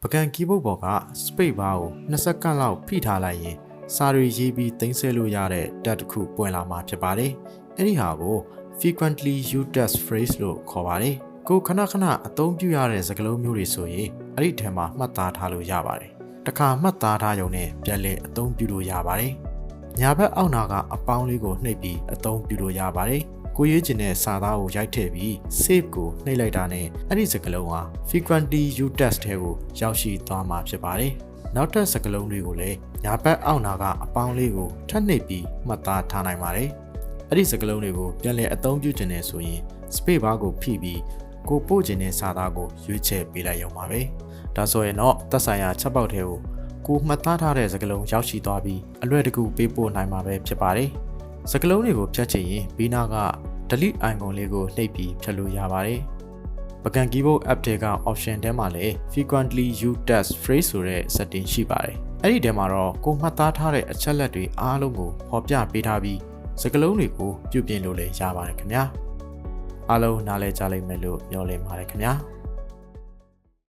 ပကံကီးဘုတ်ပေါ်က space bar ကို20စက္ကန့်လောက်ဖိထားလိုက်ရင်စာတွေရေးပြီးသိမ်းဆည်းလို့ရတဲ့တက်တစ်ခုပွင့်လာမှာဖြစ်ပါတယ်။အဲ့ဒီဟာကို frequently used text phrase လို့ခေါ်ပါတယ်။ကိုခဏခဏအသုံးပြုရတဲ့စကားလုံးမျိုးတွေဆိုရင်အဲ့ဒီထဲမှာမှတ်သားထားလို့ရပါတယ်။တစ်ခါမှတ်သားထားရုံနဲ့ပြန်လည်အသုံးပြုလို့ရပါတယ်။ညာဘက်အောက်နာကအပေါင်းလေးကိုနှိပ်ပြီးအသုံးပြုလို့ရပါတယ်။ကိုရေးချင်တဲ့စာသားကိုရိုက်ထည့်ပြီး save ကိုနှိပ်လိုက်တာနဲ့အဲ့ဒီစကားလုံးဟာ frequently used text ထဲကိုရောက်ရှိသွားမှာဖြစ်ပါတယ်။နောက်ထပ်စကားလုံးတွေကိုလည်းညာဘက်အောက်နာကအပေါင်းလေးကိုထပ်နှိပ်ပြီးမှတ်သားထားနိုင်ပါတယ်။အဲ့ဒီစကားလုံးတွေကိုပြန်လည်အသုံးပြုချင်တယ်ဆိုရင် space bar ကိုဖိပြီးကိုပို့ချင်တဲ့စာသားကိုရွေးချယ်ပေးလိုက်ရုံပါပဲ။ဒါဆိုရင်တော့သက်ဆိုင်ရာချက်ပေါက်ထဲကိုမှတ်သားထားတဲ့စကားလုံးရောက်ရှိသွားပြီးအလွယ်တကူပေးပို့နိုင်မှာပဲဖြစ်ပါတယ်။စကားလုံးတွေကိုဖြတ်ချင်ရင်ဘေးနားက delete icon လေးကိုနှိပ်ပြီးဖြတ်လို့ရပါတယ်။ပကံ keyboard app တွေက option ထဲမှာလည်း frequently used text phrase ဆိုတဲ့ setting ရှိပါတယ်။အဲ့ဒီထဲမှာတော့ကိုမှတ်သားထားတဲ့အချက်လက်တွေအားလုံးကိုဖော်ပြပေးထားပြီးစကားလုံးတွေကိုပြုပြင်လို့လည်းရပါတယ်ခင်ဗျာ။အားလုံးနားလည်ကြလိမ့်မယ်လို့မျှော်လင့်ပါတယ်ခင်ဗျာ။